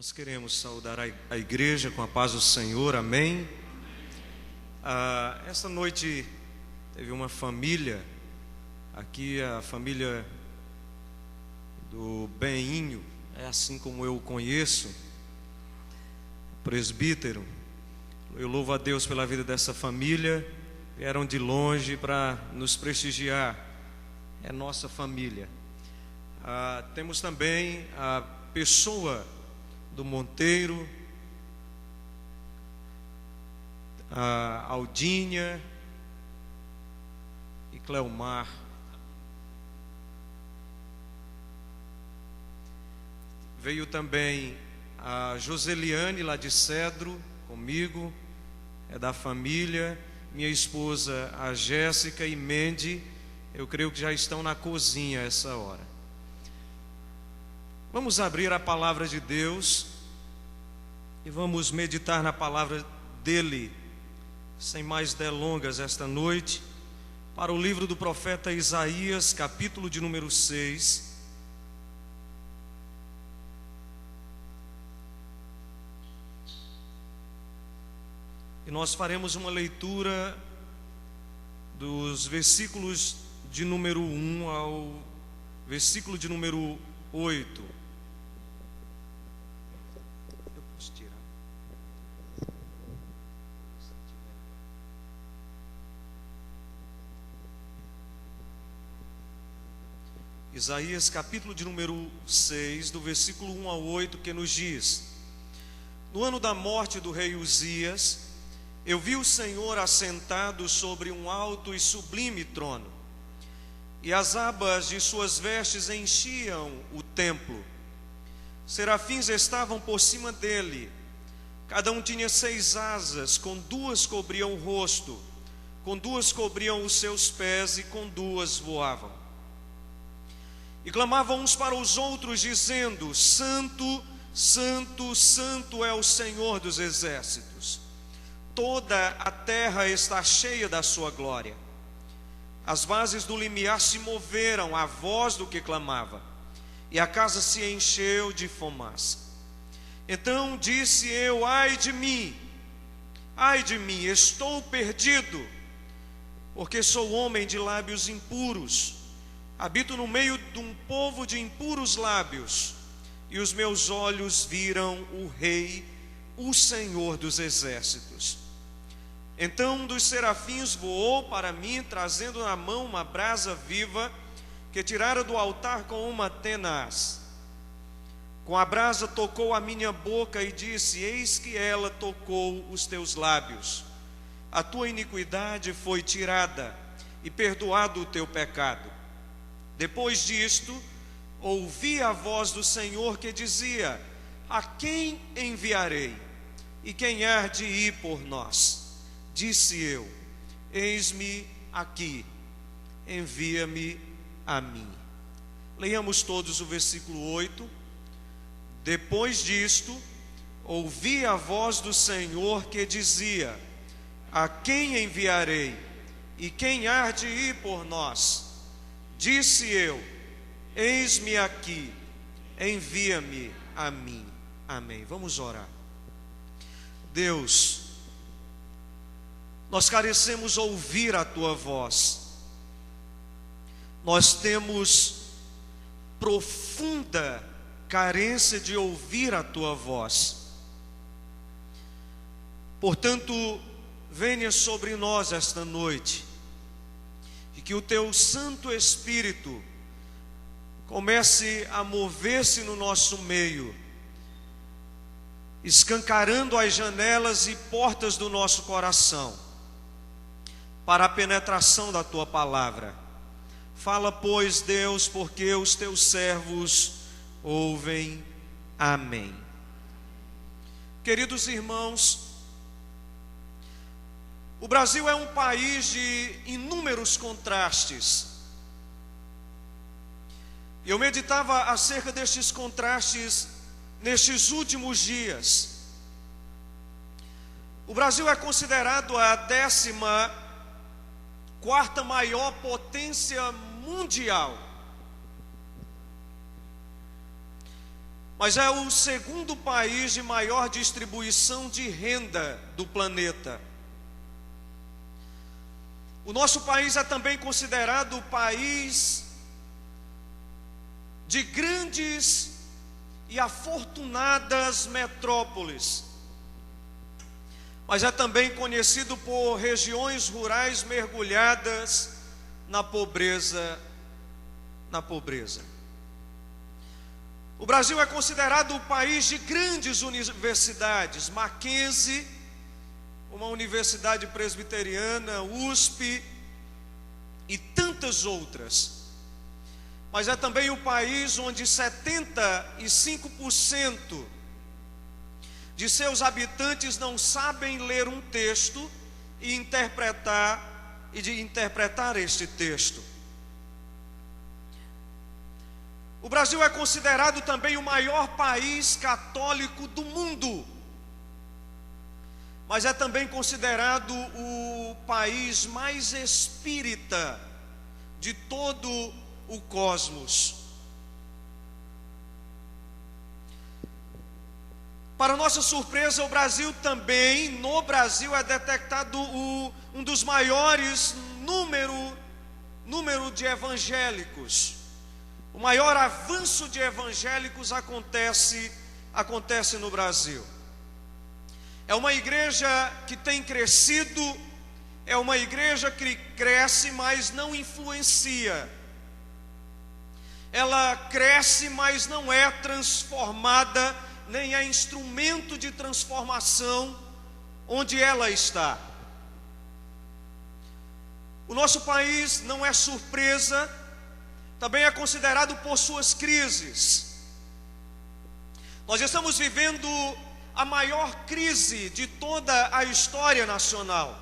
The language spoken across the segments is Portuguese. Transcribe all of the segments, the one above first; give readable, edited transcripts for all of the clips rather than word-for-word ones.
Nós queremos saudar a igreja com a paz do Senhor, amém? Esta noite teve uma família, aqui a família do Beninho, é assim como eu o conheço, presbítero. Eu louvo a Deus pela vida dessa família, vieram de longe para nos prestigiar, é nossa família. Temos também a pessoa do Monteiro, a Aldinha e Cleomar. Veio também a Joseliane lá de Cedro comigo, é da família. Minha esposa, a Jéssica e Mendy, eu creio que já estão na cozinha a essa hora. Vamos abrir a palavra de Deus e vamos meditar na palavra dele, sem mais delongas esta noite, para o livro do profeta Isaías, capítulo de número 6. E nós faremos uma leitura dos versículos de número 1 ao versículo de número 8. Eu posso tirar? Isaías capítulo de número 6, do versículo 1 ao 8, que nos diz: No ano da morte do rei Uzias, eu vi o Senhor assentado sobre um alto e sublime trono, e as abas de suas vestes enchiam o templo. Serafins estavam por cima dele, cada um tinha 6 asas, com 2 cobriam o rosto, com 2 cobriam os seus pés, e com 2 voavam. E clamavam uns para os outros, dizendo: Santo, Santo, Santo é o Senhor dos exércitos. Toda a terra está cheia da sua glória. As bases do limiar se moveram à voz do que clamava, e a casa se encheu de fumaça. Então disse eu: ai de mim, estou perdido, porque sou homem de lábios impuros, habito no meio de um povo de impuros lábios, e os meus olhos viram o Rei, o Senhor dos exércitos. Então um dos serafins voou para mim, trazendo na mão uma brasa viva, que tirara do altar com uma tenaz. Com a brasa tocou a minha boca e disse: eis que ela tocou os teus lábios. A tua iniquidade foi tirada, e perdoado o teu pecado. Depois disto, ouvi a voz do Senhor que dizia: a quem enviarei? E quem há de ir por nós? Disse eu: eis-me aqui, envia-me a mim. Leiamos todos o versículo 8. Depois disto, ouvi a voz do Senhor que dizia: a quem enviarei? E quem há de ir por nós? Disse eu: eis-me aqui, envia-me a mim. Amém. Vamos orar. Deus, nós carecemos ouvir a tua voz. Nós temos profunda carência de ouvir a tua voz. Portanto, venha sobre nós esta noite, e que o teu Santo Espírito comece a mover-se no nosso meio, escancarando as janelas e portas do nosso coração, para a penetração da tua palavra. Fala, pois, Deus, porque os teus servos ouvem. Amém. Queridos irmãos, o Brasil é um país de inúmeros contrastes. Eu meditava acerca destes contrastes nestes últimos dias. O Brasil é considerado a 14ª maior potência mundial. mas é o segundo país de maior distribuição de renda do planeta. O nosso país é também considerado o país de grandes e afortunadas metrópoles, mas é também conhecido por regiões rurais mergulhadas na pobreza. O Brasil é considerado o país de grandes universidades, Mackenzie, uma universidade presbiteriana, USP e tantas outras. Mas é também o país onde 75% de seus habitantes não sabem ler um texto e de interpretar este texto. O Brasil é considerado também o maior país católico do mundo, mas é também considerado o país mais espírita de todo o cosmos. Para nossa surpresa, no Brasil é detectado um dos maiores número de evangélicos. O maior avanço de evangélicos acontece no Brasil. É uma igreja que tem crescido, é uma igreja que cresce, mas não influencia. Ela cresce, mas não é transformada, nem é instrumento de transformação onde ela está. O nosso país não é surpresa, também é considerado por suas crises. Nós estamos vivendo a maior crise de toda a história nacional.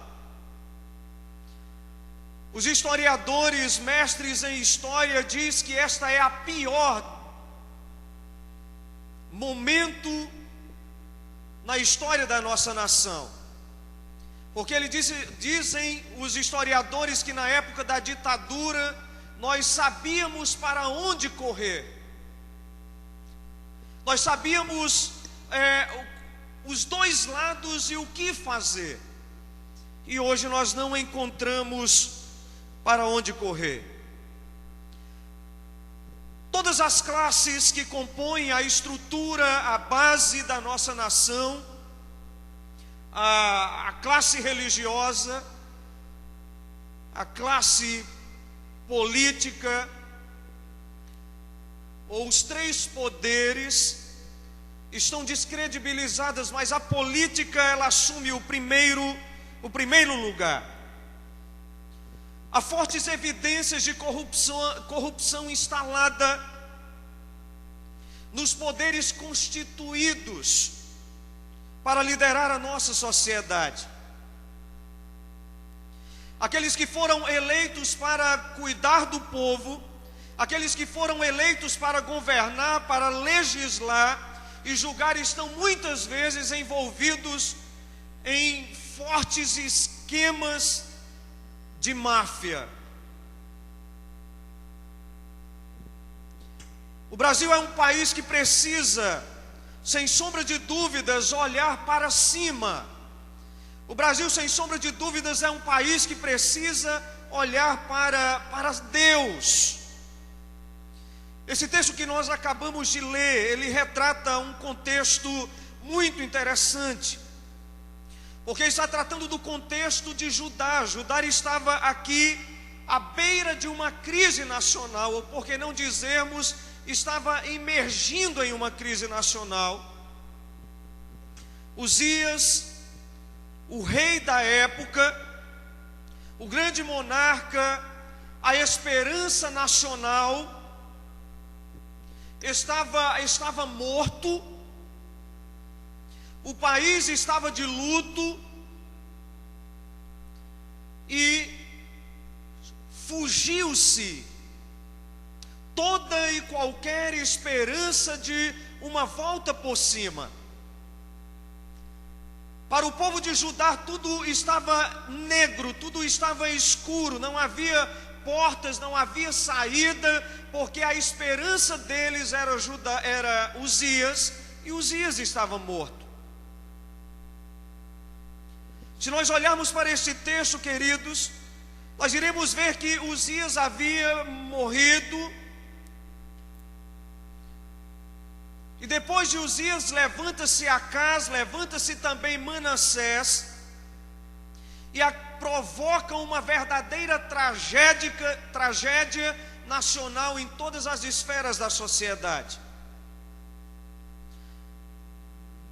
Os historiadores, mestres em história, dizem que esta é a pior momento na história da nossa nação. Porque dizem os historiadores que na época da ditadura nós sabíamos para onde correr. Nós sabíamos os dois lados e o que fazer. E hoje nós não encontramos para onde correr. Todas as classes que compõem a estrutura, a base da nossa nação, a classe religiosa, a classe política, ou os três poderes, estão descredibilizadas, mas a política ela assume o primeiro lugar. Há fortes evidências de corrupção instalada nos poderes constituídos para liderar a nossa sociedade. Aqueles que foram eleitos para cuidar do povo, aqueles que foram eleitos para governar, para legislar e julgar, estão muitas vezes envolvidos em fortes esquemas de máfia. O Brasil é um país que precisa, sem sombra de dúvidas, olhar para cima. O Brasil, sem sombra de dúvidas, é um país que precisa olhar para Deus. Esse texto que nós acabamos de ler, ele retrata um contexto muito interessante, porque está tratando do contexto de Judá. Judá estava aqui à beira de uma crise nacional, ou por que não dizermos, estava emergindo em uma crise nacional. Uzias, o rei da época, o grande monarca, a esperança nacional, estava morto, o país estava de luto e fugiu-se toda e qualquer esperança de uma volta por cima. Para o povo de Judá tudo estava negro, tudo estava escuro, não havia portas, não havia saída, porque a esperança deles era Uzias, e Uzias estava morto. Se nós olharmos para este texto, queridos, nós iremos ver que Uzias havia morrido, e depois de Uzias levanta-se Acás, levanta-se também Manassés, e provocam uma verdadeira tragédia nacional em todas as esferas da sociedade.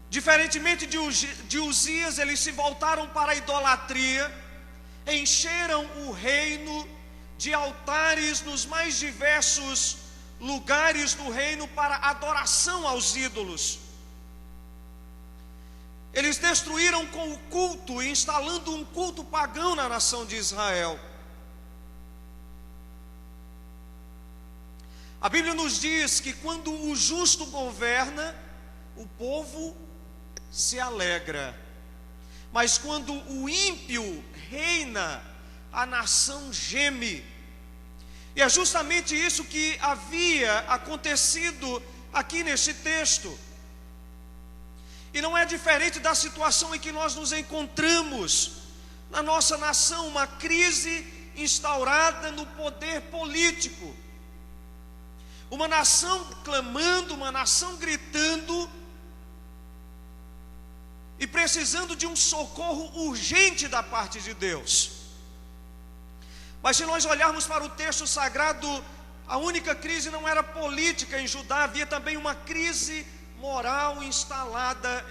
Diferentemente de Uzias, eles se voltaram para a idolatria, encheram o reino de altares nos mais diversos lugares do reino para adoração aos ídolos. Eles destruíram com o culto, instalando um culto pagão na nação de Israel. A Bíblia nos diz que quando o justo governa, o povo se alegra, mas quando o ímpio reina, a nação geme. E é justamente isso que havia acontecido aqui neste texto. E não é diferente da situação em que nós nos encontramos na nossa nação, uma crise instaurada no poder político. Uma nação clamando, uma nação gritando e precisando de um socorro urgente da parte de Deus. Mas se nós olharmos para o texto sagrado, a única crise não era política em Judá, havia também uma crise moral instalada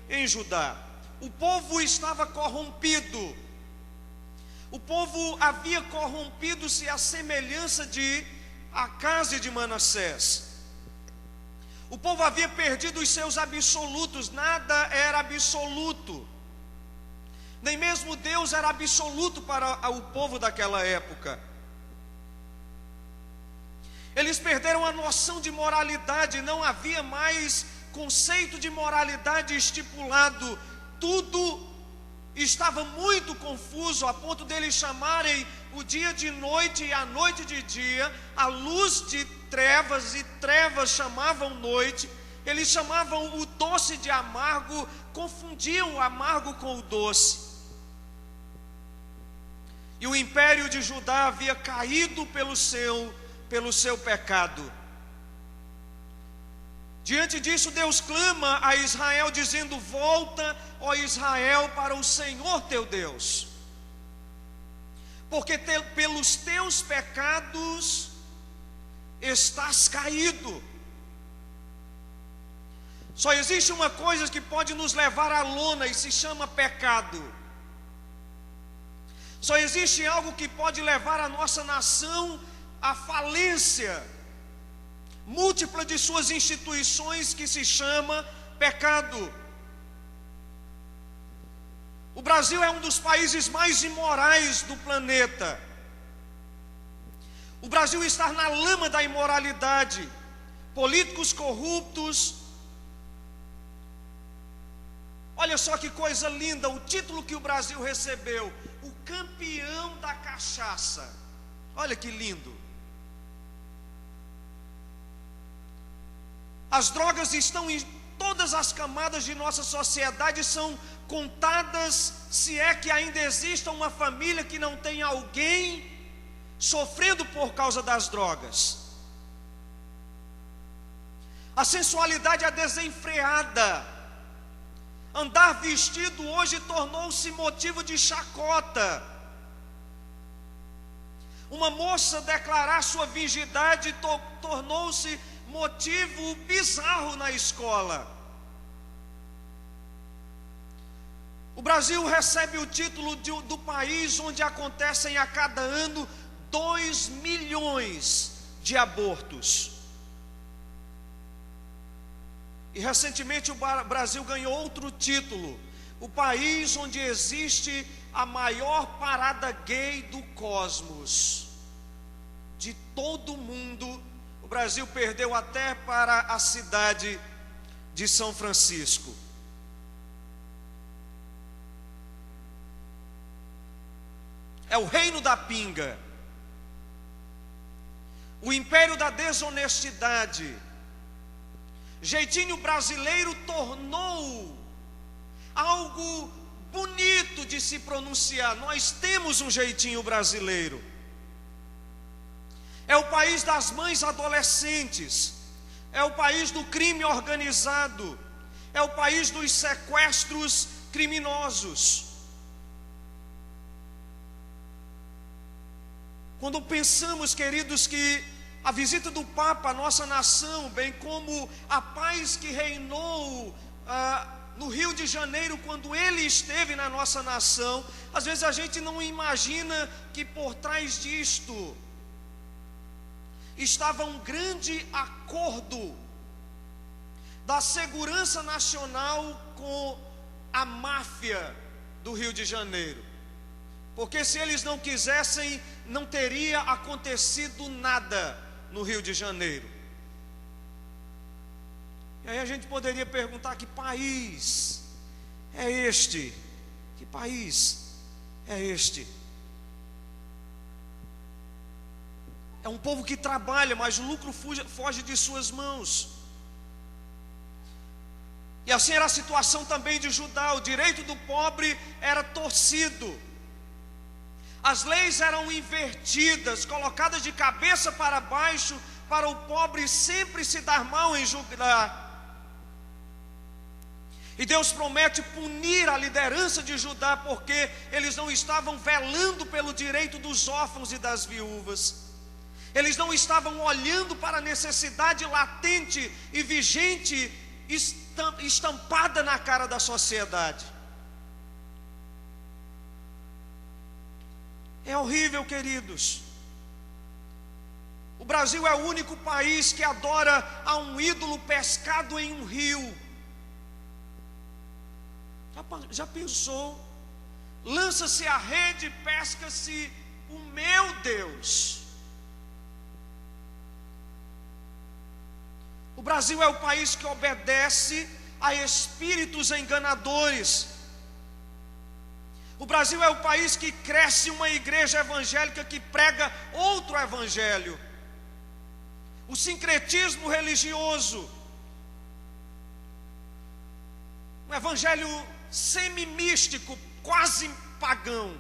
em Judá. O povo estava corrompido. O povo havia corrompido-se à semelhança de Acás e de Manassés. O povo havia perdido os seus absolutos, nada era absoluto. Nem mesmo Deus era absoluto para o povo daquela época. Eles perderam a noção de moralidade, não havia mais conceito de moralidade estipulado. Tudo estava muito confuso, a ponto deles chamarem o dia de noite e a noite de dia, a luz de trevas e trevas chamavam noite. Eles chamavam o doce de amargo, confundiam o amargo com o doce. E o império de Judá havia caído pelo seu pecado. Diante disso, Deus clama a Israel dizendo: volta, ó Israel, para o Senhor teu Deus, porque pelos teus pecados estás caído. Só existe uma coisa que pode nos levar à lona, e se chama pecado. Só existe algo que pode levar a nossa nação à falência múltipla de suas instituições, que se chama pecado. O Brasil é um dos países mais imorais do planeta. O Brasil está na lama da imoralidade, políticos corruptos. Olha só que coisa linda, o título que o Brasil recebeu: o campeão da cachaça. Olha que lindo. As drogas estão em todas as camadas de nossa sociedade, são contadas, se é que ainda exista uma família que não tem alguém sofrendo por causa das drogas. A sensualidade é desenfreada. Andar vestido hoje tornou-se motivo de chacota. Uma moça declarar sua virgindade tornou-se motivo bizarro na escola. O Brasil recebe o título do país onde acontecem a cada ano 2 milhões de abortos. E recentemente o Brasil ganhou outro título: o país onde existe a maior parada gay do cosmos. De todo o mundo, o Brasil perdeu até para a cidade de São Francisco. É o reino da pinga. o império da desonestidade. Jeitinho brasileiro tornou algo bonito de se pronunciar. Nós temos um jeitinho brasileiro. É o país das mães adolescentes, é o país do crime organizado, é o país dos sequestros criminosos. Quando pensamos, queridos, que a visita do Papa à nossa nação, bem como a paz que reinou no Rio de Janeiro, quando ele esteve na nossa nação, às vezes a gente não imagina que por trás disto estava um grande acordo da segurança nacional com a máfia do Rio de Janeiro. Porque se eles não quisessem, não teria acontecido nada no Rio de Janeiro. E aí a gente poderia perguntar: que país é este? Que país é este? É um povo que trabalha, mas o lucro foge de suas mãos. E assim era a situação também de Judá. O direito do pobre era torcido. As leis eram invertidas, colocadas de cabeça para baixo, para o pobre sempre se dar mal em Judá. E Deus promete punir a liderança de Judá, porque eles não estavam velando pelo direito dos órfãos e das viúvas. Eles não estavam olhando para a necessidade latente e vigente, estampada na cara da sociedade. É horrível, queridos. O Brasil é o único país que adora a um ídolo pescado em um rio. Já pensou? Lança-se a rede, pesca-se o meu Deus. O Brasil é o país que obedece a espíritos enganadores. O Brasil é o país que cresce uma igreja evangélica que prega outro evangelho. O sincretismo religioso, um evangelho semi-místico, quase pagão.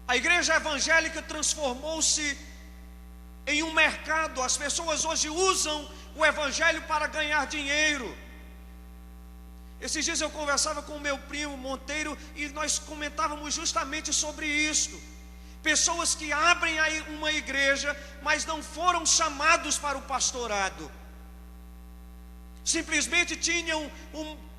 A igreja evangélica transformou-se em um mercado. As pessoas hoje usam o evangelho para ganhar dinheiro. Esses dias eu conversava com o meu primo Monteiro e nós comentávamos justamente sobre isto. Pessoas que abrem uma igreja, mas não foram chamados para o pastorado. Simplesmente tinham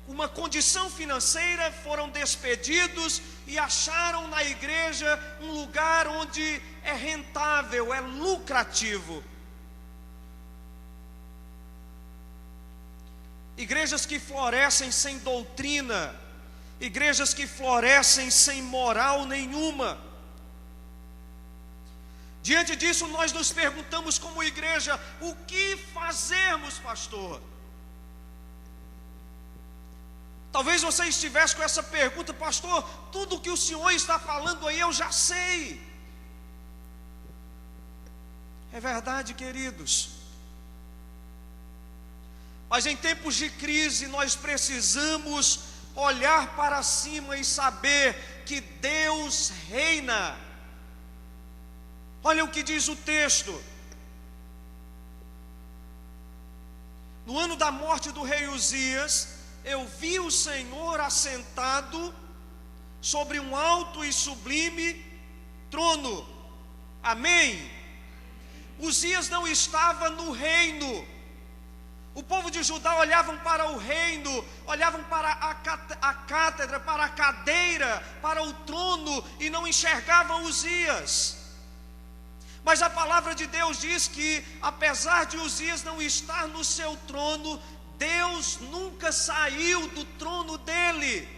uma condição financeira, foram despedidos e acharam na igreja um lugar onde é rentável, é lucrativo. Igrejas que florescem sem doutrina, igrejas que florescem sem moral nenhuma. Diante disso, nós nos perguntamos como igreja: o que fazermos, pastor? Talvez você estivesse com essa pergunta: pastor, tudo o que o senhor está falando aí eu já sei. É verdade, queridos. Mas em tempos de crise nós precisamos olhar para cima e saber que Deus reina. Olha o que diz o texto. No ano da morte do rei Uzias, eu vi o Senhor assentado sobre um alto e sublime trono. Amém? Uzias não estava no reino. O povo de Judá olhavam para o reino, olhavam para a cátedra, para a cadeira, para o trono e não enxergavam Uzias. Mas a palavra de Deus diz que, apesar de Uzias não estar no seu trono, Deus nunca saiu do trono dele.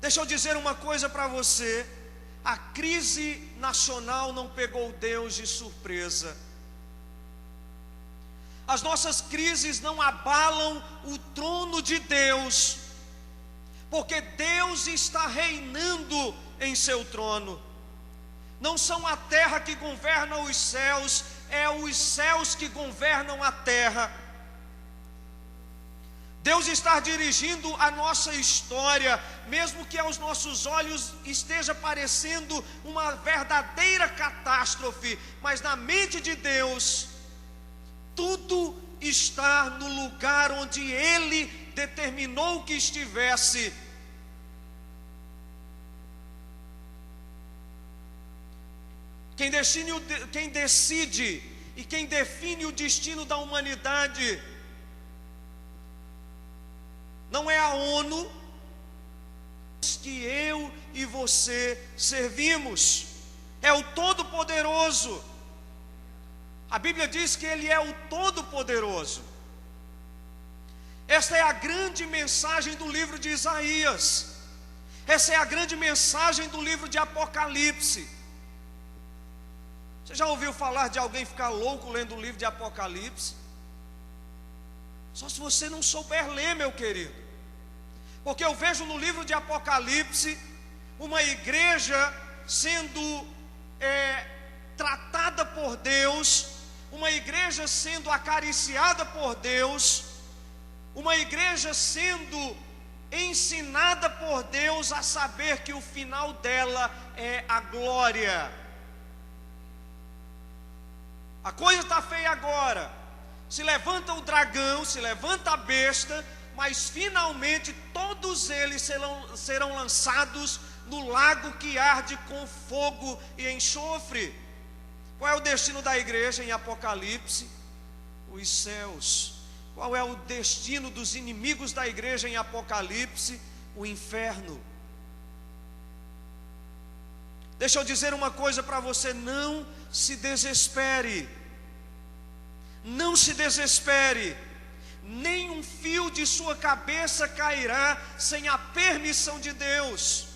Deixa eu dizer uma coisa para você: a crise nacional não pegou Deus de surpresa. As nossas crises não abalam o trono de Deus, porque Deus está reinando em seu trono. Não são a terra que governa os céus, é os céus que governam a terra. Deus está dirigindo a nossa história, mesmo que aos nossos olhos esteja parecendo uma verdadeira catástrofe, mas na mente de Deus, tudo está no lugar onde Ele determinou que estivesse. Quem decide e quem define o destino da humanidade não é a ONU que eu e você servimos, é o Todo-Poderoso. A Bíblia diz que Ele é o Todo-Poderoso. Esta é a grande mensagem do livro de Isaías. Essa é a grande mensagem do livro de Apocalipse. Você já ouviu falar de alguém ficar louco lendo o livro de Apocalipse? Só se você não souber ler, meu querido. Porque eu vejo no livro de Apocalipse uma igreja sendo tratada por Deus, uma igreja sendo acariciada por Deus, uma igreja sendo ensinada por Deus a saber que o final dela é a glória. A coisa está feia agora. Se levanta o dragão, se levanta a besta, mas finalmente todos eles serão lançados no lago que arde com fogo e enxofre. Qual é o destino da igreja em Apocalipse? Os céus. Qual é o destino dos inimigos da igreja em Apocalipse? O inferno. Deixa eu dizer uma coisa para você: não se desespere. Não se desespere. Nenhum fio de sua cabeça cairá sem a permissão de Deus.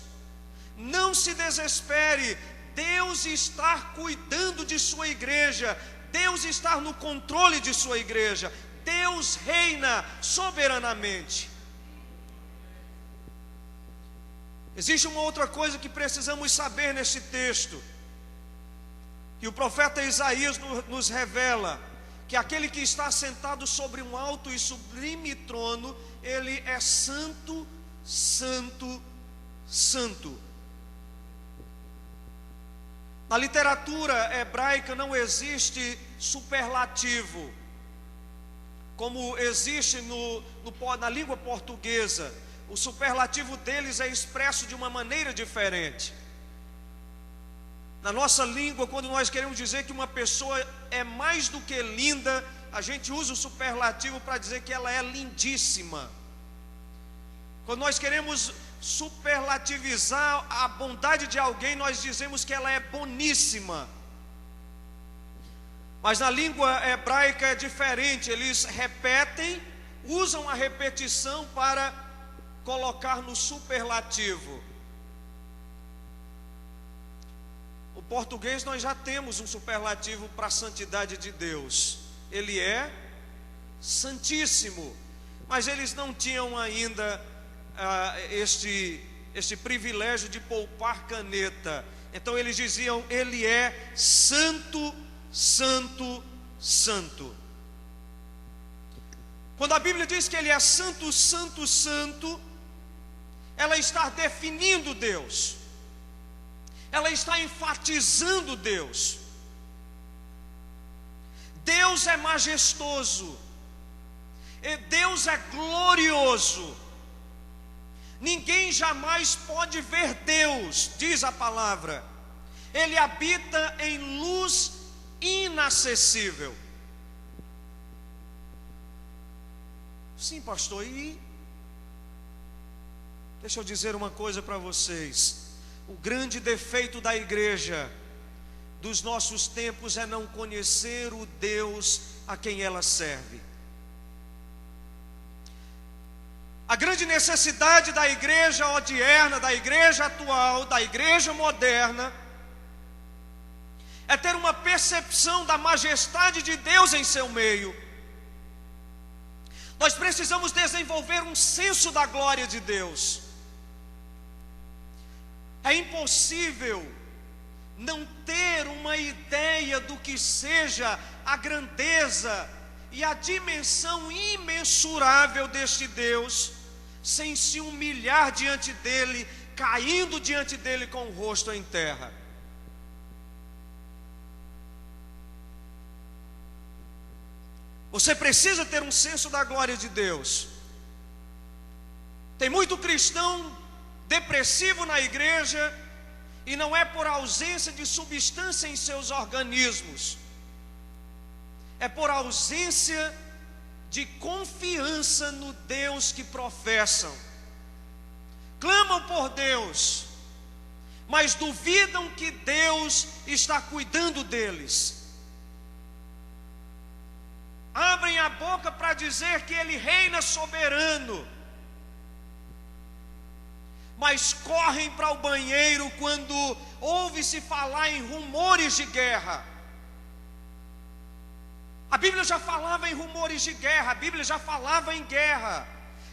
Não se desespere. Deus está cuidando de sua igreja. Deus está no controle de sua igreja. Deus reina soberanamente. Existe uma outra coisa que precisamos saber nesse texto, que o profeta Isaías nos revela: que aquele que está sentado sobre um alto e sublime trono, Ele é santo, santo, santo. Na literatura hebraica não existe superlativo, como existe na língua portuguesa. O superlativo deles é expresso de uma maneira diferente. Na nossa língua, quando nós queremos dizer que uma pessoa é mais do que linda, a gente usa o superlativo para dizer que ela é lindíssima. Quando nós queremos superlativizar a bondade de alguém, nós dizemos que ela é boníssima. Mas na língua hebraica é diferente, eles repetem, usam a repetição para colocar no superlativo. O português nós já temos um superlativo para a santidade de Deus. Ele é santíssimo. Mas eles não tinham ainda este privilégio de poupar caneta. Então eles diziam: Ele é santo, santo, santo. Quando a Bíblia diz que Ele é santo, santo, santo, ela está definindo Deus. Ela está enfatizando Deus. Deus é majestoso. Deus é glorioso. Ninguém jamais pode ver Deus, diz a palavra. Ele habita em luz inacessível. Sim, pastor, e deixa eu dizer uma coisa para vocês. O grande defeito da igreja dos nossos tempos é não conhecer o Deus a quem ela serve. A grande necessidade da igreja odierna, da igreja atual, da igreja moderna, é ter uma percepção da majestade de Deus em seu meio. Nós precisamos desenvolver um senso da glória de Deus. É impossível não ter uma ideia do que seja a grandeza e a dimensão imensurável deste Deus, sem se humilhar diante dele, caindo diante dele com o rosto em terra. Você precisa ter um senso da glória de Deus. Tem muito cristão depressivo na igreja, e não é por ausência de substância em seus organismos, é por ausência de confiança no Deus que professam. Clamam por Deus, mas duvidam que Deus está cuidando deles. Abrem a boca para dizer que Ele reina soberano, mas correm para o banheiro quando ouve-se falar em rumores de guerra. A Bíblia já falava em rumores de guerra, a Bíblia já falava em guerra,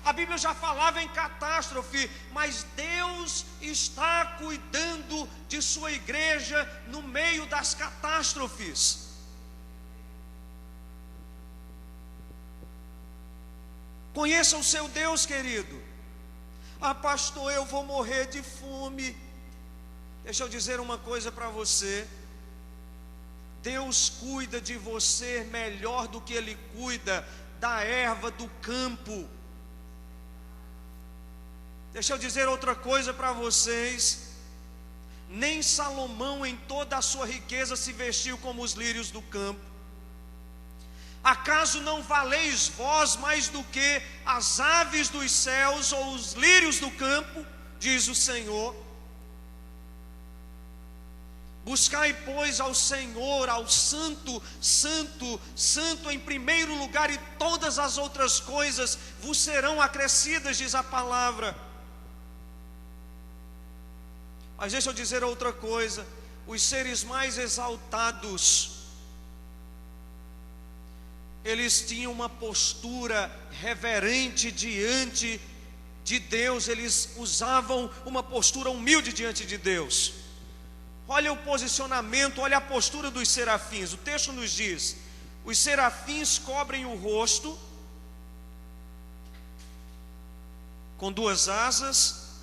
a Bíblia já falava em catástrofe, mas Deus está cuidando de sua igreja no meio das catástrofes. Conheça o seu Deus, querido. Ah, pastor, eu vou morrer de fome. Deixa eu dizer uma coisa para você. Deus cuida de você melhor do que Ele cuida da erva do campo. Deixa eu dizer outra coisa para vocês. Nem Salomão em toda a sua riqueza se vestiu como os lírios do campo. Acaso não valeis vós mais do que as aves dos céus ou os lírios do campo? Diz o Senhor. Buscai, pois, ao Senhor, ao Santo, Santo, Santo em primeiro lugar, e todas as outras coisas vos serão acrescidas, diz a palavra. Mas deixa eu dizer outra coisa. Os seres mais exaltados, eles tinham uma postura reverente diante de Deus, eles usavam uma postura humilde diante de Deus. Olha o posicionamento, olha a postura dos serafins. O texto nos diz: os serafins cobrem o rosto com duas asas,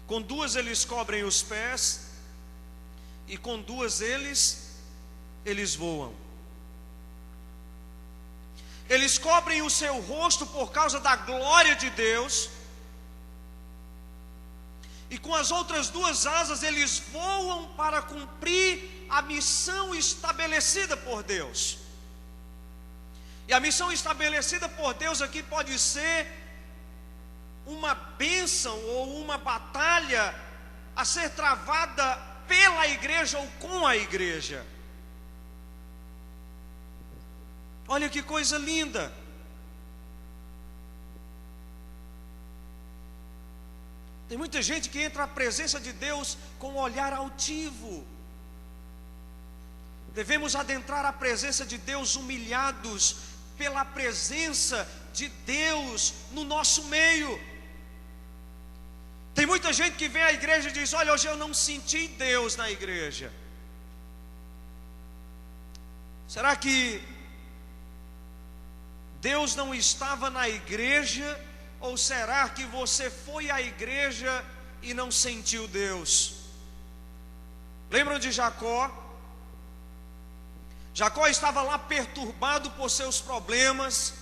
com duas eles cobrem os pés, e com duas eles voam. Eles cobrem o seu rosto por causa da glória de Deus, e com as outras duas asas eles voam para cumprir a missão estabelecida por Deus. E a missão estabelecida por Deus aqui pode ser uma bênção ou uma batalha a ser travada pela igreja ou com a igreja. Olha que coisa linda. Tem muita gente que entra à presença de Deus com um olhar altivo. Devemos adentrar a presença de Deus humilhados pela presença de Deus no nosso meio. Tem muita gente que vem à igreja e diz: olha, hoje eu não senti Deus na igreja. Será que Deus não estava na igreja? Ou será que você foi à igreja e não sentiu Deus? Lembram de Jacó? Jacó estava lá perturbado por seus problemas.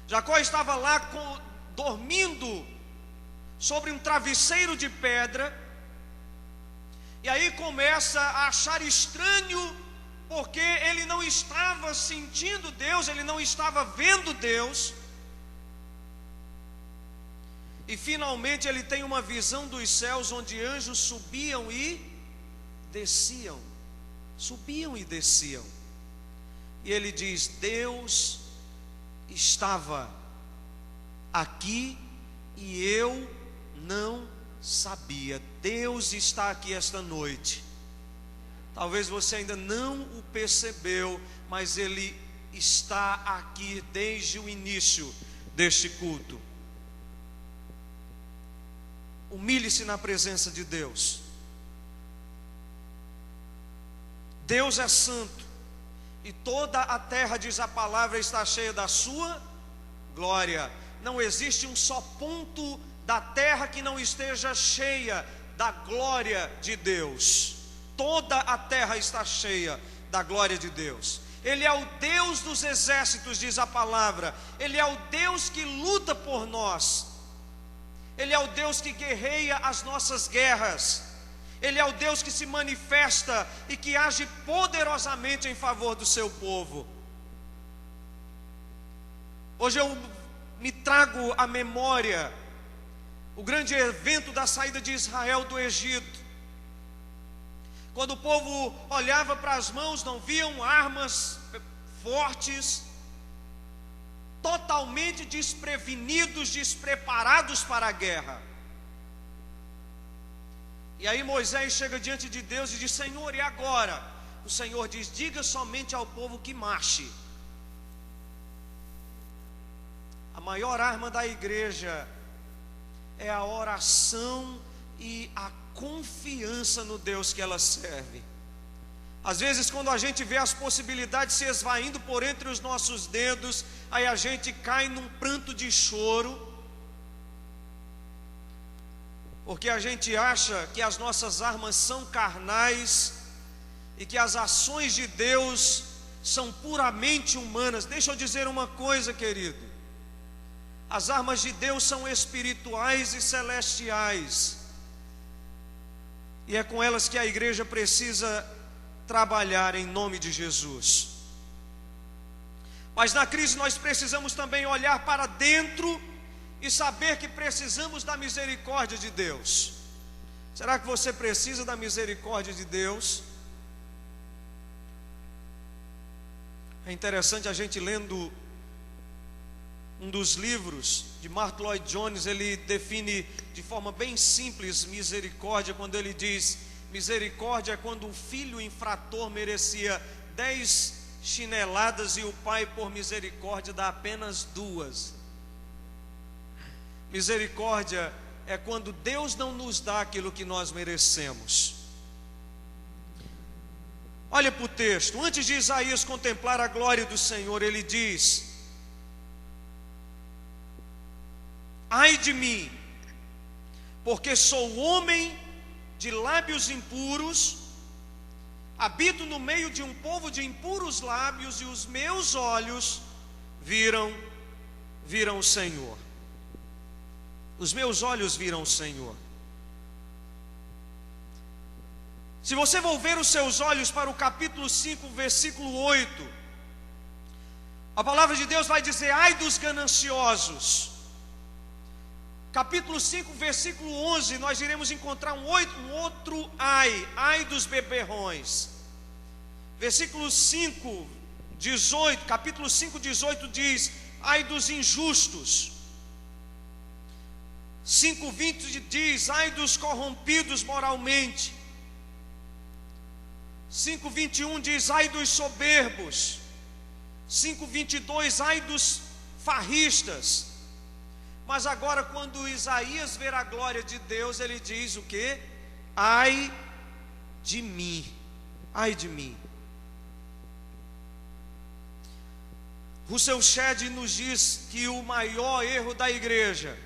Jacó estava lá dormindo sobre um travesseiro de pedra. E aí começa a achar estranho, porque ele não estava sentindo Deus, ele não estava vendo Deus. E finalmente ele tem uma visão dos céus, onde anjos subiam e desciam. Subiam e desciam. E ele diz: Deus estava aqui e eu não sabia. Deus está aqui esta noite. Talvez você ainda não o percebeu, mas Ele está aqui desde o início deste culto. Humilhe-se na presença de Deus. Deus é santo, e toda a terra, diz a palavra, está cheia da sua glória. Não existe um só ponto da terra que não esteja cheia da glória de Deus. Toda a terra está cheia da glória de Deus. Ele é o Deus dos exércitos, diz a palavra. Ele é o Deus que luta por nós. Ele é o Deus que guerreia as nossas guerras. Ele é o Deus que se manifesta e que age poderosamente em favor do seu povo. Hoje eu me trago à memória o grande evento da saída de Israel do Egito. Quando o povo olhava para as mãos, não viam armas fortes, totalmente desprevenidos, despreparados para a guerra. E aí Moisés chega diante de Deus e diz: Senhor, e agora? O Senhor diz: diga somente ao povo que marche. A maior arma da igreja é a oração e a confiança no Deus que ela serve. Às vezes, quando a gente vê as possibilidades se esvaindo por entre os nossos dedos, aí a gente cai num pranto de choro, porque a gente acha que as nossas armas são carnais e que as ações de Deus são puramente humanas. Deixa eu dizer uma coisa, querido: as armas de Deus são espirituais e celestiais, e é com elas que a igreja precisa trabalhar em nome de Jesus. Mas na crise nós precisamos também olhar para dentro e saber que precisamos da misericórdia de Deus. Será que você precisa da misericórdia de Deus? É interessante, a gente lendo um dos livros de Martyn Lloyd-Jones, ele define de forma bem simples misericórdia, quando ele diz: misericórdia é quando o filho infrator merecia 10 chineladas e o pai, por misericórdia, dá apenas 2. Misericórdia é quando Deus não nos dá aquilo que nós merecemos. Olha para o texto. Antes de Isaías contemplar a glória do Senhor, ele diz: ai de mim, porque sou homem de lábios impuros, habito no meio de um povo de impuros lábios, e os meus olhos viram o Senhor. Os meus olhos viram o Senhor. Se você volver os seus olhos para o capítulo 5, versículo 8, a palavra de Deus vai dizer: ai dos gananciosos. Capítulo 5, versículo 11, nós iremos encontrar um outro ai dos beberrões. Versículo 5, 18, capítulo 5, 18 diz: ai dos injustos. 5:20 diz: ai dos corrompidos moralmente. 5:21 diz: ai dos soberbos. 5:22, ai dos farristas. Mas agora, quando Isaías ver a glória de Deus, ele diz o quê? Ai de mim, ai de mim. Russell Shedd nos diz que o maior erro da igreja,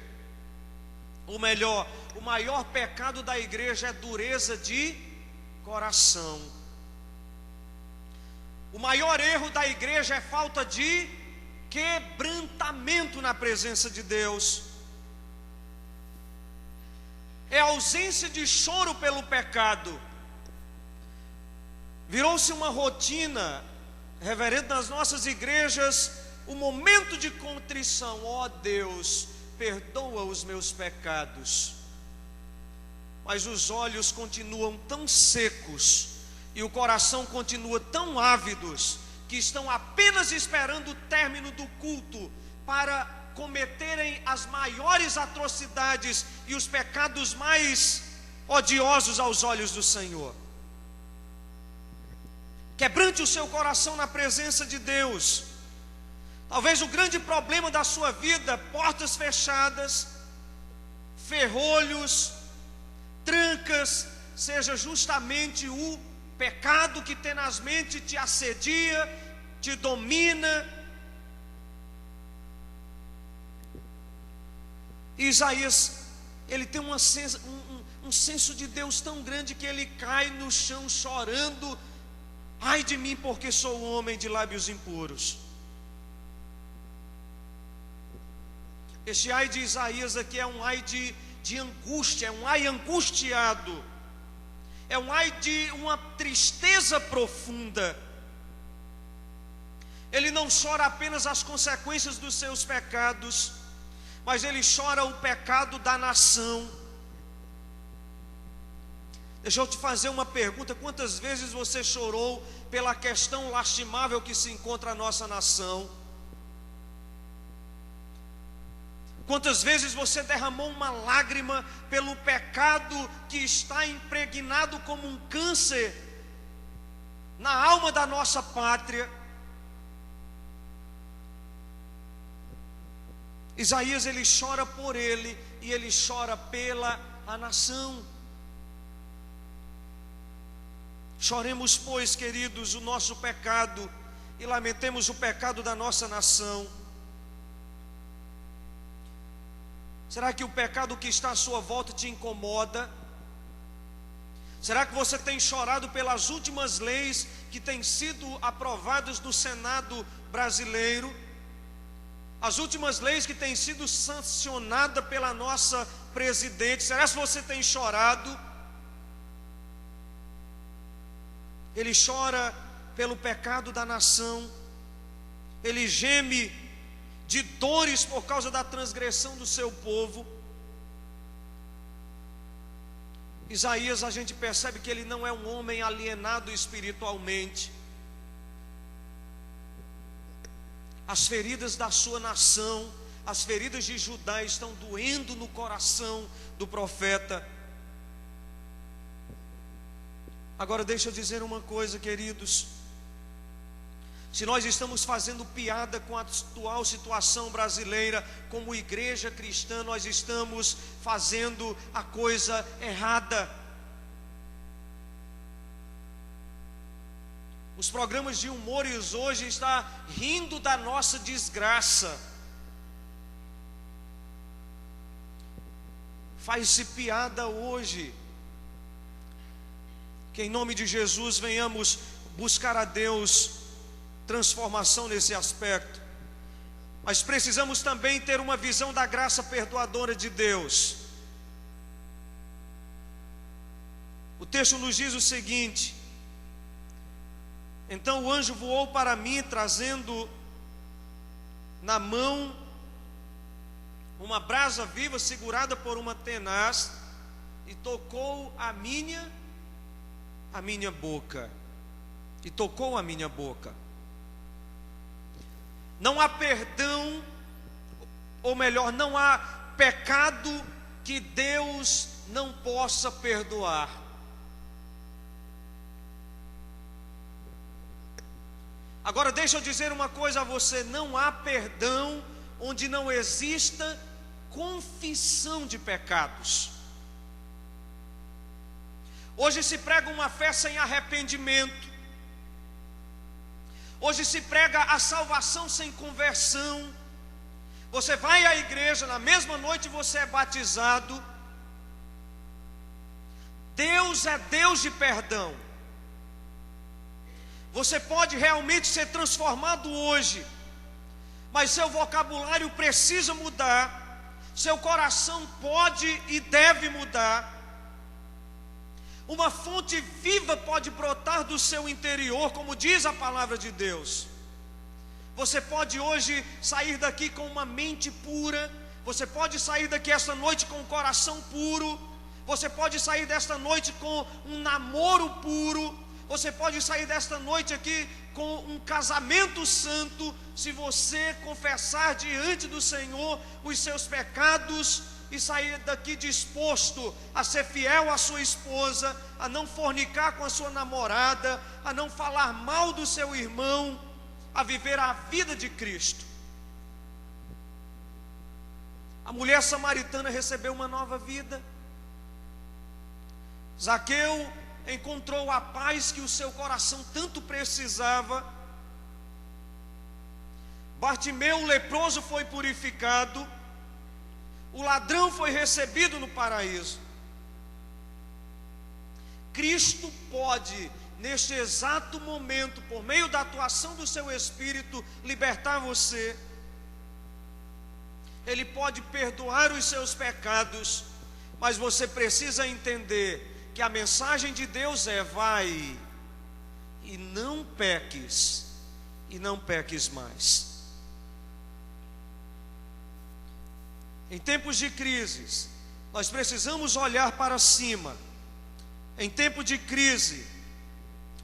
o maior pecado da igreja é dureza de coração. O maior erro da igreja é falta de quebrantamento na presença de Deus. É ausência de choro pelo pecado. Virou-se uma rotina, reverendo, nas nossas igrejas, o momento de contrição. Ó Deus, perdoa os meus pecados. Mas os olhos continuam tão secos e o coração continua tão ávidos, que estão apenas esperando o término do culto para cometerem as maiores atrocidades e os pecados mais odiosos aos olhos do Senhor. Quebrante o seu coração na presença de Deus. Talvez o grande problema da sua vida, portas fechadas, ferrolhos, trancas, seja justamente o pecado que tenazmente te assedia, te domina. E Isaías, ele tem um senso de Deus tão grande que ele cai no chão chorando: ai de mim, porque sou um homem de lábios impuros. Este ai de Isaías aqui é um ai de angústia, é um ai angustiado, é um ai de uma tristeza profunda. Ele não chora apenas as consequências dos seus pecados, mas ele chora o pecado da nação. Deixa eu te fazer uma pergunta: quantas vezes você chorou pela questão lastimável que se encontra a nossa nação? Quantas vezes você derramou uma lágrima pelo pecado que está impregnado como um câncer na alma da nossa pátria? Isaías, ele chora por ele e ele chora pela a nação. Choremos, pois, queridos, o nosso pecado e lamentemos o pecado da nossa nação. Será que o pecado que está à sua volta te incomoda? Será que você tem chorado pelas últimas leis que têm sido aprovadas no Senado brasileiro? As últimas leis que têm sido sancionadas pela nossa presidente? Será que você tem chorado? Ele chora pelo pecado da nação, ele geme de dores por causa da transgressão do seu povo. Isaías, a gente percebe que ele não é um homem alienado espiritualmente. As feridas da sua nação, as feridas de Judá estão doendo no coração do profeta. Agora deixa eu dizer uma coisa, queridos: se nós estamos fazendo piada com a atual situação brasileira, como igreja cristã, nós estamos fazendo a coisa errada. Os programas de humores hoje estão rindo da nossa desgraça. Faz-se piada hoje. Que em nome de Jesus venhamos buscar a Deus transformação nesse aspecto. Mas precisamos também ter uma visão da graça perdoadora de Deus. O texto nos diz o seguinte: então o anjo voou para mim, trazendo na mão uma brasa viva segurada por uma tenaz, e tocou a minha boca. E tocou a minha boca. Não há perdão, ou melhor, não há pecado que Deus não possa perdoar. Agora deixa eu dizer uma coisa a você: não há perdão onde não exista confissão de pecados. Hoje se prega uma fé sem arrependimento. Hoje se prega a salvação sem conversão. Você vai à igreja, na mesma noite você é batizado. Deus é Deus de perdão. Você pode realmente ser transformado hoje, mas seu vocabulário precisa mudar, seu coração pode e deve mudar. Uma fonte viva pode brotar do seu interior, como diz a palavra de Deus. Você pode hoje sair daqui com uma mente pura. Você pode sair daqui esta noite com um coração puro. Você pode sair desta noite com um namoro puro. Você pode sair desta noite aqui com um casamento santo, se você confessar diante do Senhor os seus pecados e sair daqui disposto a ser fiel à sua esposa, a não fornicar com a sua namorada, a não falar mal do seu irmão, a viver a vida de Cristo. A mulher samaritana recebeu uma nova vida. Zaqueu encontrou a paz que o seu coração tanto precisava. Bartimeu, o leproso, foi purificado. O ladrão foi recebido no paraíso. Cristo pode, neste exato momento, por meio da atuação do seu Espírito, libertar você. Ele pode perdoar os seus pecados, mas você precisa entender que a mensagem de Deus é: vai e não peques, e não peques mais. Em tempos de crises, nós precisamos olhar para cima. Em tempo de crise,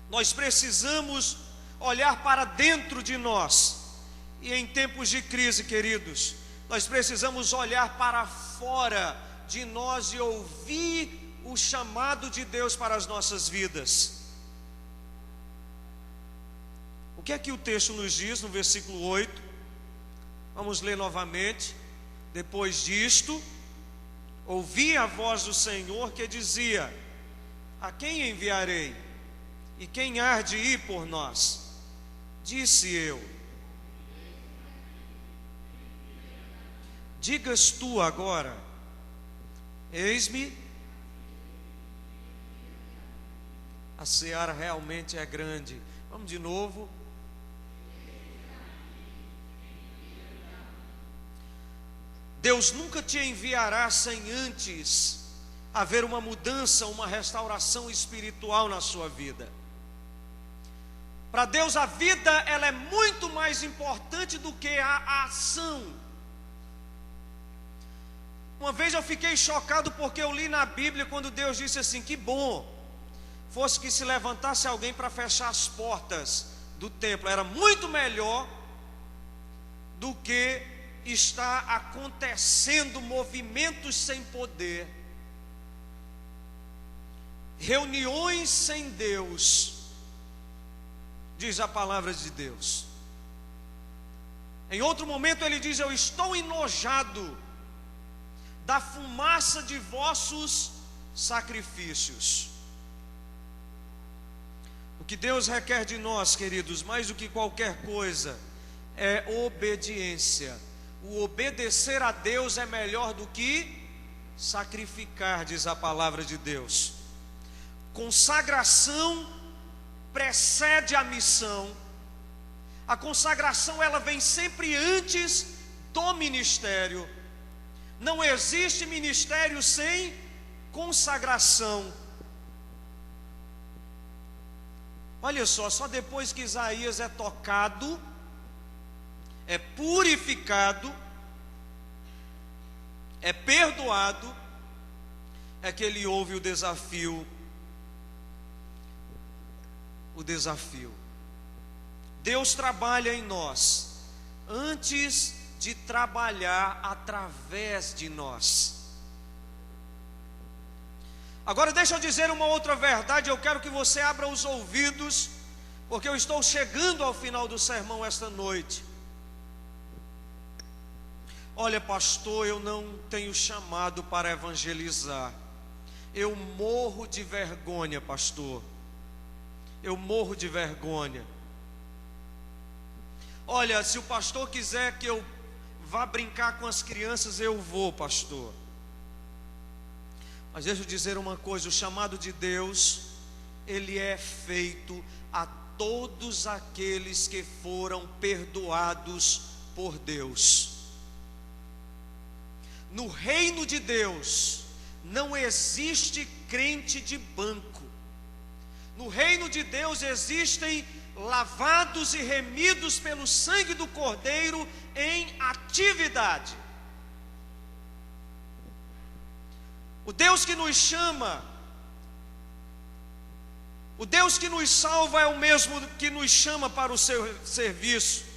nós precisamos olhar para dentro de nós. E em tempos de crise, queridos, nós precisamos olhar para fora de nós e ouvir o chamado de Deus para as nossas vidas. O que é que o texto nos diz no versículo 8? Vamos ler novamente. Depois disto, ouvi a voz do Senhor que dizia: a quem enviarei? E quem há de ir por nós? Disse eu: digas tu agora, eis-me. A seara realmente é grande. Vamos de novo. Deus nunca te enviará sem antes haver uma mudança, uma restauração espiritual na sua vida. Para Deus a vida, ela é muito mais importante do que a ação. Uma vez eu fiquei chocado porque eu li na Bíblia quando Deus disse assim: que bom fosse que se levantasse alguém para fechar as portas do templo. Era muito melhor do que está acontecendo movimentos sem poder, reuniões sem Deus, diz a palavra de Deus. Em outro momento ele diz: eu estou enojado da fumaça de vossos sacrifícios. O que Deus requer de nós, queridos, mais do que qualquer coisa, é obediência. O obedecer a Deus é melhor do que sacrificar, diz a palavra de Deus. Consagração precede a missão. A consagração, ela vem sempre antes do ministério. Não existe ministério sem consagração. Olha só depois que Isaías é tocado, é purificado, é perdoado, é que ele ouve o desafio. O desafio. Deus trabalha em nós antes de trabalhar através de nós. Agora deixa eu dizer uma outra verdade. Eu quero que você abra os ouvidos, porque eu estou chegando ao final do sermão esta noite. Olha, pastor, eu não tenho chamado para evangelizar. Eu morro de vergonha, pastor. Eu morro de vergonha. Olha, se o pastor quiser que eu vá brincar com as crianças, eu vou, pastor. Mas deixa eu dizer uma coisa: o chamado de Deus, ele é feito a todos aqueles que foram perdoados por Deus. No reino de Deus não existe crente de banco. No reino de Deus existem lavados e remidos pelo sangue do Cordeiro em atividade. O Deus que nos chama, o Deus que nos salva é o mesmo que nos chama para o seu serviço.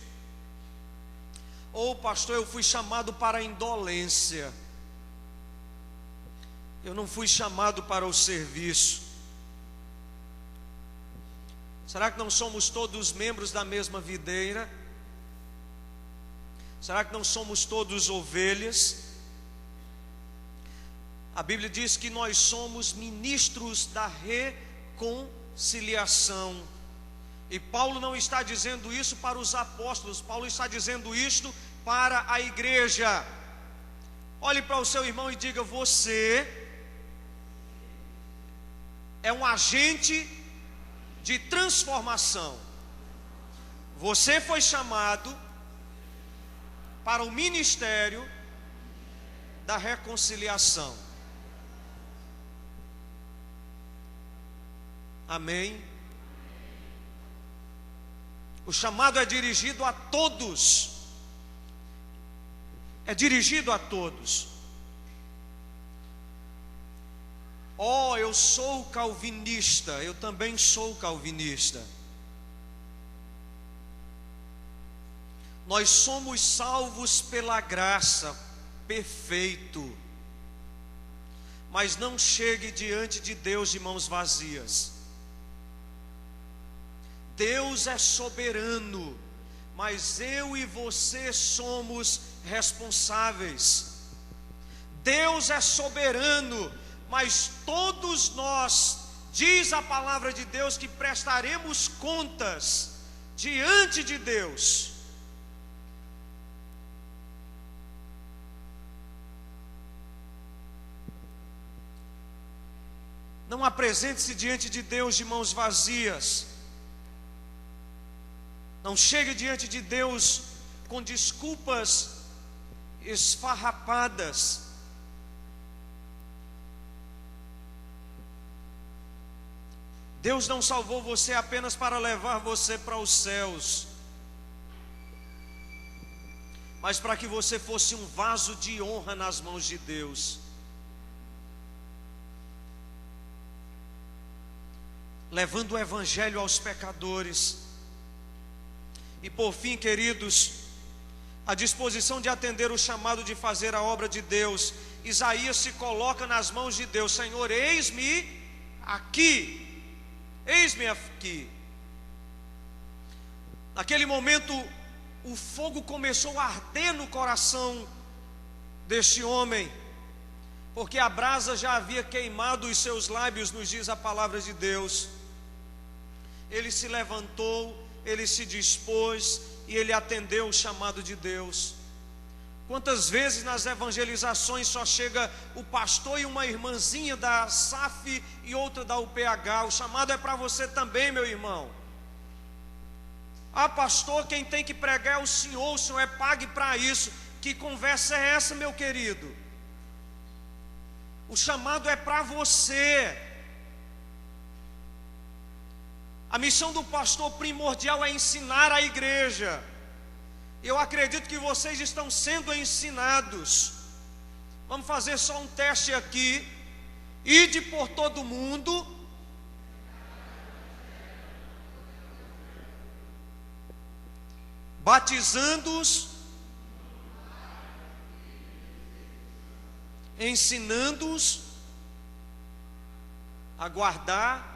Ou, pastor, eu fui chamado para a indolência. Eu não fui chamado para o serviço. Será que não somos todos membros da mesma videira? Será que não somos todos ovelhas? A Bíblia diz que nós somos ministros da reconciliação. E Paulo não está dizendo isso para os apóstolos, Paulo está dizendo isto para a igreja. Olhe para o seu irmão e diga: você é um agente de transformação. Você foi chamado para o ministério da reconciliação. Amém? O chamado é dirigido a todos. É dirigido a todos. Oh, eu sou calvinista, eu também sou calvinista. Nós somos salvos pela graça, perfeito. Mas não chegue diante de Deus de mãos vazias. Deus é soberano, mas eu e você somos responsáveis. Deus é soberano, mas todos nós, diz a palavra de Deus, que prestaremos contas diante de Deus. Não apresente-se diante de Deus de mãos vazias. Não chegue diante de Deus com desculpas esfarrapadas. Deus não salvou você apenas para levar você para os céus, mas para que você fosse um vaso de honra nas mãos de Deus. Levando o evangelho aos pecadores. E por fim, queridos, a disposição de atender o chamado de fazer a obra de Deus. Isaías se coloca nas mãos de Deus: Senhor, eis-me aqui, eis-me aqui. Naquele momento, o fogo começou a arder no coração deste homem, porque a brasa já havia queimado os seus lábios, nos diz a palavra de Deus. Ele se levantou, ele se dispôs e ele atendeu o chamado de Deus. Quantas vezes nas evangelizações só chega o pastor e uma irmãzinha da SAF e outra da UPH? O chamado é para você também, meu irmão. Ah, pastor, quem tem que pregar é o senhor é pague para isso. Que conversa é essa, meu querido? O chamado é para você. A missão do pastor primordial é ensinar a igreja. Eu acredito que vocês estão sendo ensinados. Vamos fazer só um teste aqui. Ide por todo mundo, batizando-os, ensinando-os a guardar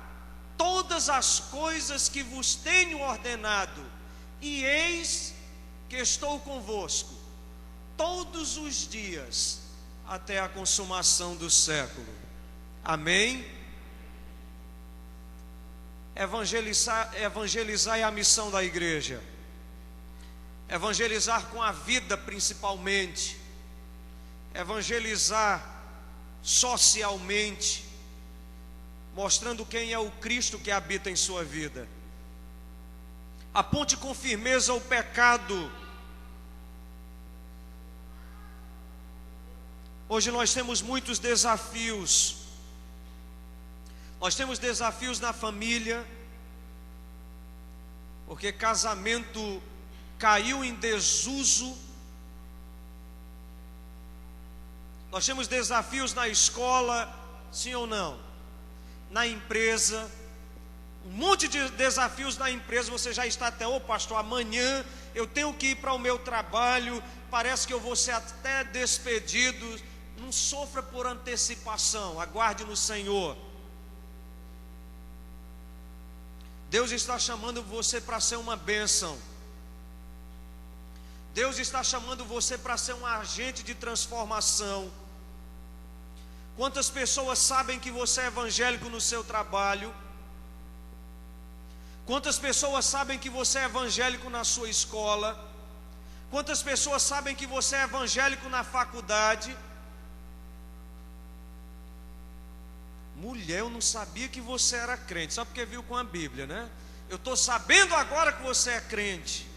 todas as coisas que vos tenho ordenado, e eis que estou convosco todos os dias até a consumação do século. Amém? Evangelizar é a missão da igreja. Evangelizar com a vida principalmente. Evangelizar socialmente, mostrando quem é o Cristo que habita em sua vida. Aponte com firmeza o pecado. Hoje nós temos muitos desafios. Nós temos desafios na família, porque casamento caiu em desuso. Nós temos desafios na escola, sim ou não? Na empresa, um monte de desafios na empresa. Você já está até: ô pastor, amanhã eu tenho que ir para o meu trabalho, parece que eu vou ser até despedido. Não sofra por antecipação, aguarde no Senhor. Deus está chamando você para ser uma bênção. Deus está chamando você para ser um agente de transformação. Quantas pessoas sabem que você é evangélico no seu trabalho, Quantas pessoas sabem que você é evangélico na sua escola? Quantas pessoas sabem que você é evangélico na faculdade? Mulher, eu não sabia que você era crente, só porque viu com a Bíblia, né? Eu estou sabendo agora que você é crente.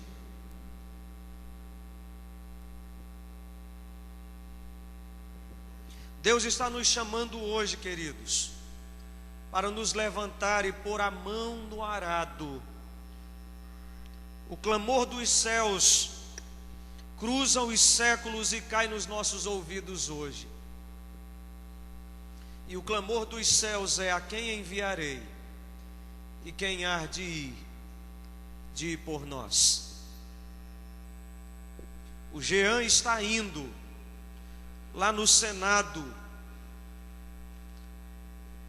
Deus está nos chamando hoje, queridos, para nos levantar e pôr a mão no arado. O clamor dos céus cruza os séculos e cai nos nossos ouvidos hoje. E o clamor dos céus é: a quem enviarei? E quem há de ir por nós? O Jean está indo lá no Senado,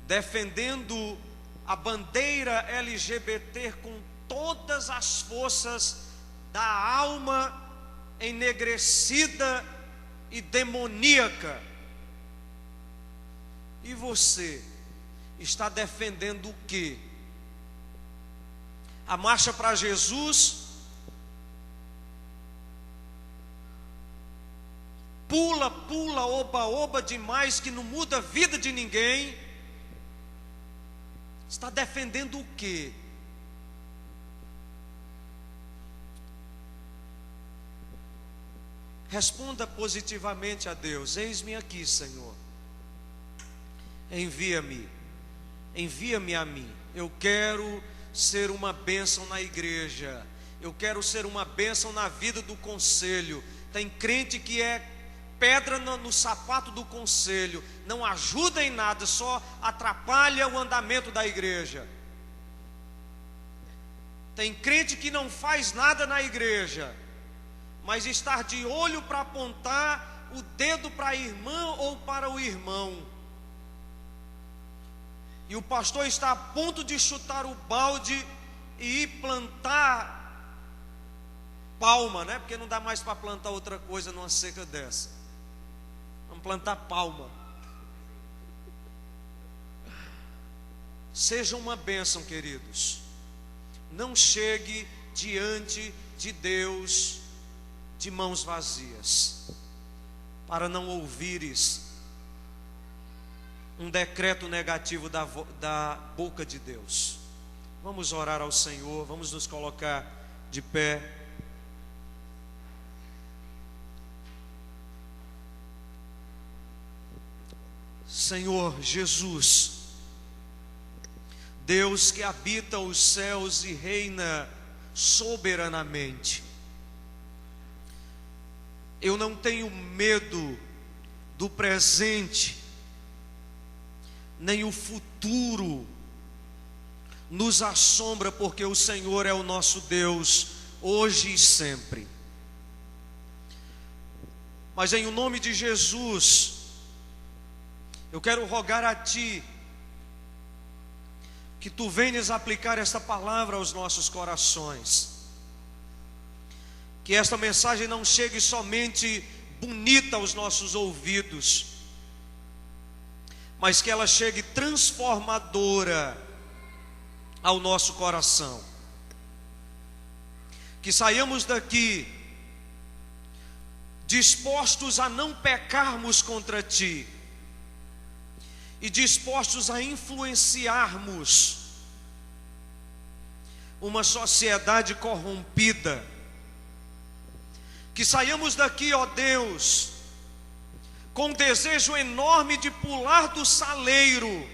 defendendo a bandeira LGBT com todas as forças da alma enegrecida e demoníaca. E você está defendendo o quê? A marcha para Jesus? Pula, pula, oba, oba demais, que não muda a vida de ninguém. Está defendendo o quê? Responda positivamente a Deus: eis-me aqui, Senhor. Envia-me, envia-me a mim. Eu quero ser uma bênção na igreja. Eu quero ser uma bênção na vida do conselho. Tem crente que é pedra no sapato do conselho, não ajuda em nada, só atrapalha o andamento da igreja. Tem crente que não faz nada na igreja, mas estar de olho para apontar o dedo para a irmã ou para o irmão. E o pastor está a ponto de chutar o balde e ir plantar palma, né? Porque não dá mais para plantar outra coisa numa seca dessa. Vamos plantar palma. Seja uma bênção, queridos. Não chegue diante de Deus de mãos vazias, para não ouvires um decreto negativo da boca de Deus. Vamos orar ao Senhor, vamos nos colocar de pé. Senhor Jesus, Deus que habita os céus e reina soberanamente, eu não tenho medo do presente, nem o futuro nos assombra, porque o Senhor é o nosso Deus, hoje e sempre. Mas em o nome de Jesus, eu quero rogar a Ti, que Tu venhas aplicar esta palavra aos nossos corações, que esta mensagem não chegue somente bonita aos nossos ouvidos, mas que ela chegue transformadora ao nosso coração. Que saiamos daqui dispostos a não pecarmos contra Ti e dispostos a influenciarmos uma sociedade corrompida. Que saiamos daqui, ó Deus, com um desejo enorme de pular do saleiro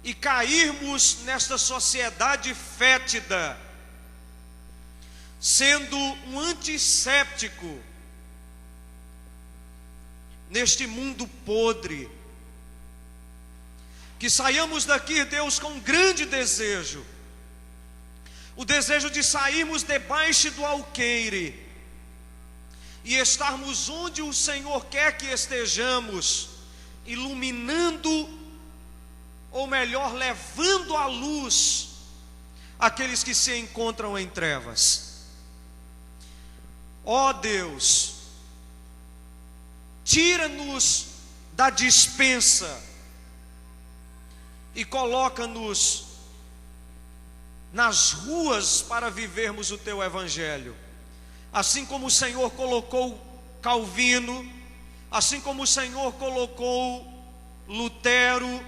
e cairmos nesta sociedade fétida, sendo um antisséptico neste mundo podre. Que saiamos daqui, Deus, com um grande desejo, o desejo de sairmos debaixo do alqueire e estarmos onde o Senhor quer que estejamos, iluminando, ou melhor, levando à luz aqueles que se encontram em trevas. Ó Deus, tira-nos da dispensa e coloca-nos nas ruas para vivermos o teu evangelho. Assim como o Senhor colocou Calvino, assim como o Senhor colocou Lutero,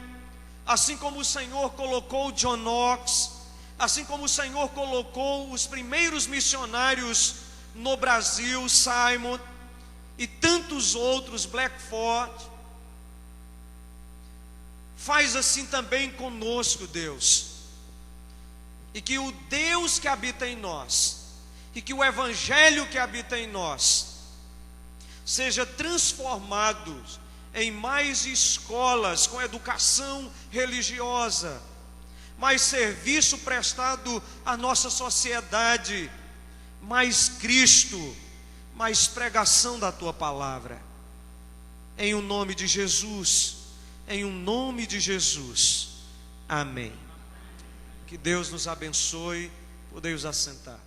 assim como o Senhor colocou John Knox, assim como o Senhor colocou os primeiros missionários no Brasil, Simon, e tantos outros, Blackford, faz assim também conosco, Deus. E que o Deus que habita em nós, e que o Evangelho que habita em nós, seja transformado em mais escolas com educação religiosa, mais serviço prestado à nossa sociedade, mais Cristo, mais pregação da Tua palavra. Em o nome de Jesus, em o nome de Jesus. Amém. Que Deus nos abençoe. Podemos assentar.